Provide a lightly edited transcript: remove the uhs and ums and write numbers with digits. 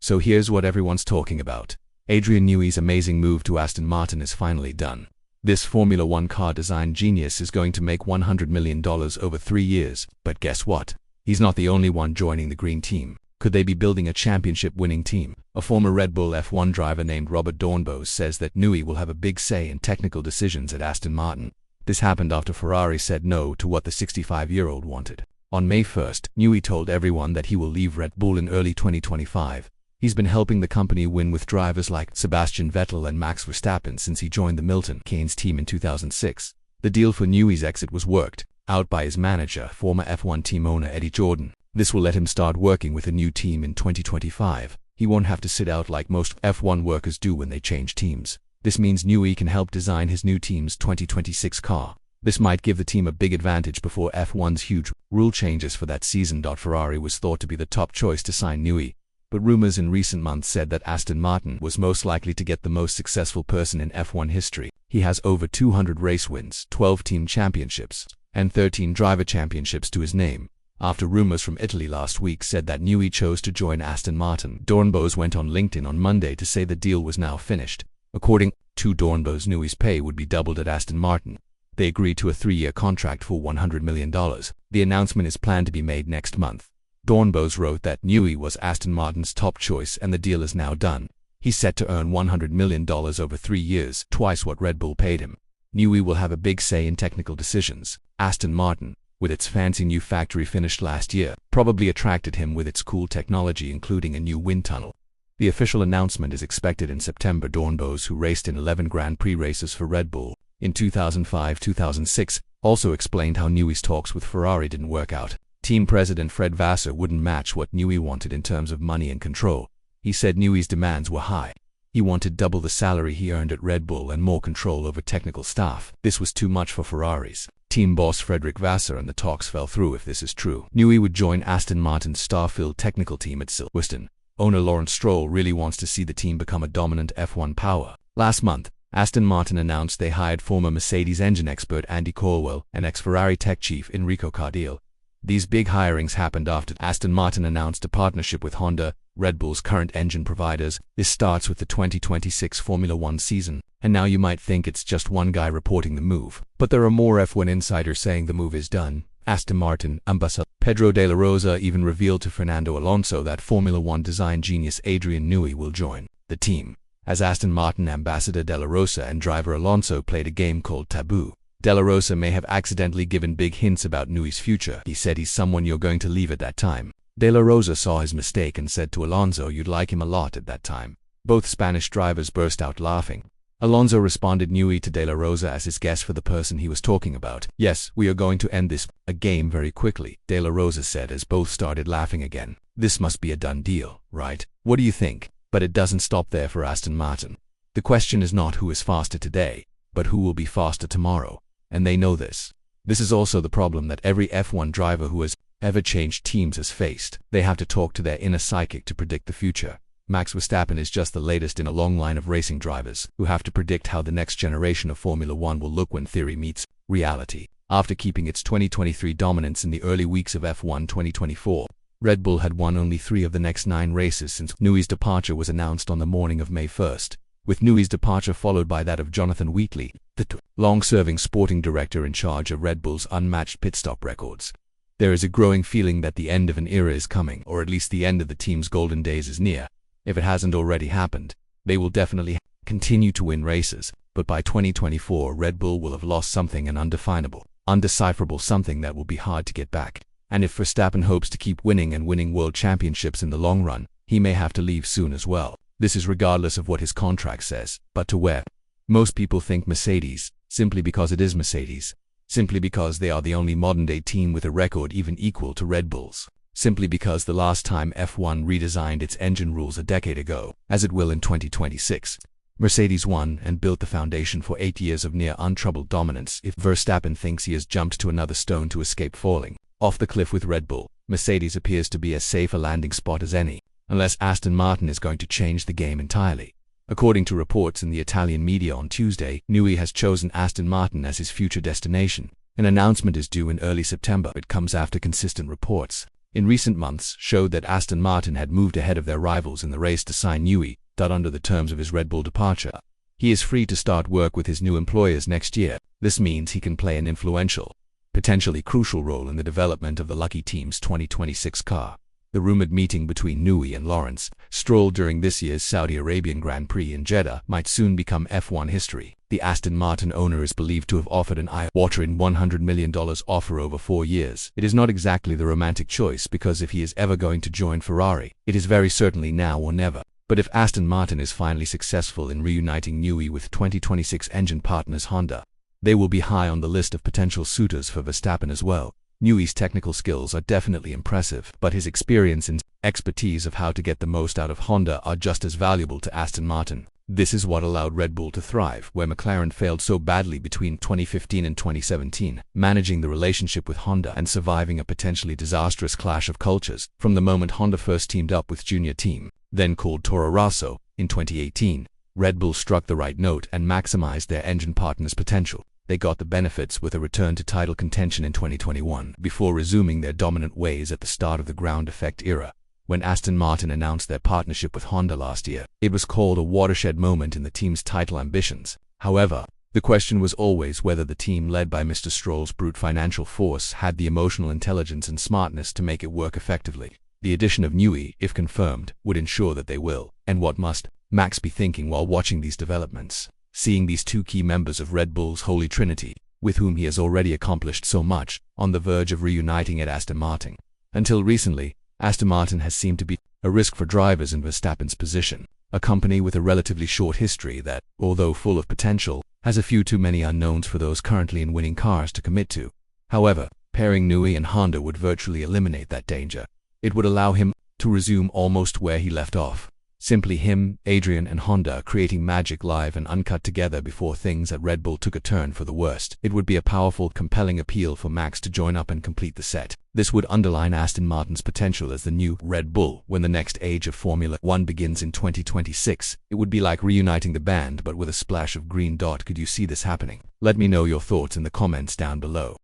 So here's what everyone's talking about. Adrian Newey's amazing move to Aston Martin is finally done. This Formula One car design genius is going to make $100 million over 3 years, but guess what? He's not the only one joining the green team. Could they be building a championship-winning team? A former Red Bull F1 driver named Robert Dornbos says that Newey will have a big say in technical decisions at Aston Martin. This happened after Ferrari said no to what the 65-year-old wanted. On May 1st, Newey told everyone that he will leave Red Bull in early 2025. He's been helping the company win with drivers like Sebastian Vettel and Max Verstappen since he joined the Milton Keynes team in 2006. The deal for Newey's exit was worked out by his manager, former F1 team owner Eddie Jordan. This will let him start working with a new team in 2025. He won't have to sit out like most F1 workers do when they change teams. This means Newey can help design his new team's 2026 car. This might give the team a big advantage before F1's huge rule changes for that season. Ferrari was thought to be the top choice to sign Newey, but rumors in recent months said that Aston Martin was most likely to get the most successful person in F1 history. He has over 200 race wins, 12 team championships, and 13 driver championships to his name. After rumors from Italy last week said that Newey chose to join Aston Martin, Dornbos went on LinkedIn on Monday to say the deal was now finished. According to Dornbos, Newey's pay would be doubled at Aston Martin. They agreed to a 3-year contract for $100 million. The announcement is planned to be made next month. Dornbos wrote that Newey was Aston Martin's top choice and the deal is now done. He's set to earn $100 million over 3 years, twice what Red Bull paid him. Newey will have a big say in technical decisions. Aston Martin, with its fancy new factory finished last year, probably attracted him with its cool technology including a new wind tunnel. The official announcement is expected in September. Dornbos, who raced in 11 Grand Prix races for Red Bull in 2005-2006, also explained how Newey's talks with Ferrari didn't work out. Team president Fred Vasseur wouldn't match what Newey wanted in terms of money and control. He said Newey's demands were high. He wanted double the salary he earned at Red Bull and more control over technical staff. This was too much for Ferrari's team boss Frederick Vasseur, and the talks fell through. If this is true, Newey would join Aston Martin's star-filled technical team at Silverstone. Owner Lawrence Stroll really wants to see the team become a dominant F1 power. Last month, Aston Martin announced they hired former Mercedes engine expert Andy Caldwell and ex-Ferrari tech chief Enrico Cardile. These big hirings happened after Aston Martin announced a partnership with Honda, Red Bull's current engine providers. This starts with the 2026 Formula One season, and now you might think it's just one guy reporting the move. But there are more F1 insiders saying the move is done. Aston Martin ambassador Pedro de la Rosa even revealed to Fernando Alonso that Formula One design genius Adrian Newey will join the team. As Aston Martin ambassador, de la Rosa and driver Alonso played a game called Taboo. De la Rosa may have accidentally given big hints about Newey's future. He said he's someone you're going to leave at that time. De la Rosa saw his mistake and said to Alonso you'd like him a lot at that time. Both Spanish drivers burst out laughing. Alonso responded Newey to de la Rosa as his guess for the person he was talking about. Yes, we are going to end this game very quickly, de la Rosa said as both started laughing again. This must be a done deal, right? What do you think? But it doesn't stop there for Aston Martin. The question is not who is faster today, but who will be faster tomorrow. And they know this. This is also the problem that every F1 driver who has ever changed teams has faced. They have to talk to their inner psychic to predict the future. Max Verstappen is just the latest in a long line of racing drivers who have to predict how the next generation of Formula One will look when theory meets reality. After keeping its 2023 dominance in the early weeks of F1 2024, Red Bull had won only 3 of the next 9 races since Newey's departure was announced on the morning of May 1st. With Newey's departure followed by that of Jonathan Wheatley, the long-serving sporting director in charge of Red Bull's unmatched pit stop records. There is a growing feeling that the end of an era is coming, or at least the end of the team's golden days is near. If it hasn't already happened, they will definitely continue to win races, but by 2024 Red Bull will have lost something, an undefinable, undecipherable something that will be hard to get back. And if Verstappen hopes to keep winning and winning world championships in the long run, he may have to leave soon as well. This is regardless of what his contract says. But to where? Most people think Mercedes, simply because it is Mercedes. Simply because they are the only modern-day team with a record even equal to Red Bull's. Simply because the last time F1 redesigned its engine rules a decade ago, as it will in 2026, Mercedes won and built the foundation for 8 years of near untroubled dominance. If Verstappen thinks he has jumped to another stone to escape falling off the cliff with Red Bull, Mercedes appears to be as safe a landing spot as any, unless Aston Martin is going to change the game entirely. According to reports in the Italian media on Tuesday, Newey has chosen Aston Martin as his future destination. An announcement is due in early September. It comes after consistent reports in recent months showed that Aston Martin had moved ahead of their rivals in the race to sign Newey, under the terms of his Red Bull departure. He is free to start work with his new employers next year. This means he can play an influential, potentially crucial role in the development of the lucky team's 2026 car. The rumored meeting between Newey and Lawrence Stroll during this year's Saudi Arabian Grand Prix in Jeddah might soon become F1 history. The Aston Martin owner is believed to have offered an eye-watering $100 million offer over 4 years. It is not exactly the romantic choice, because if he is ever going to join Ferrari, it is very certainly now or never. But if Aston Martin is finally successful in reuniting Newey with 2026 engine partners Honda, they will be high on the list of potential suitors for Verstappen as well. Newey's technical skills are definitely impressive, but his experience and expertise of how to get the most out of Honda are just as valuable to Aston Martin. This is what allowed Red Bull to thrive, where McLaren failed so badly between 2015 and 2017, managing the relationship with Honda and surviving a potentially disastrous clash of cultures. From the moment Honda first teamed up with junior team, then called Toro Rosso, in 2018, Red Bull struck the right note and maximized their engine partner's potential. They got the benefits with a return to title contention in 2021, before resuming their dominant ways at the start of the ground effect era. When Aston Martin announced their partnership with Honda last year, it was called a watershed moment in the team's title ambitions. However, the question was always whether the team led by Mr. Stroll's brute financial force had the emotional intelligence and smartness to make it work effectively. The addition of Newey, if confirmed, would ensure that they will. And what must Max be thinking while watching these developments? Seeing these two key members of Red Bull's Holy Trinity, with whom he has already accomplished so much, on the verge of reuniting at Aston Martin. Until recently, Aston Martin has seemed to be a risk for drivers in Verstappen's position, a company with a relatively short history that, although full of potential, has a few too many unknowns for those currently in winning cars to commit to. However, pairing Newey and Honda would virtually eliminate that danger. It would allow him to resume almost where he left off. Simply him, Adrian and Honda creating magic live and uncut together before things at Red Bull took a turn for the worst. It would be a powerful, compelling appeal for Max to join up and complete the set. This would underline Aston Martin's potential as the new Red Bull when the next age of Formula 1 begins in 2026. It would be like reuniting the band but with a splash of green dot. Could you see this happening? Let me know your thoughts in the comments down below.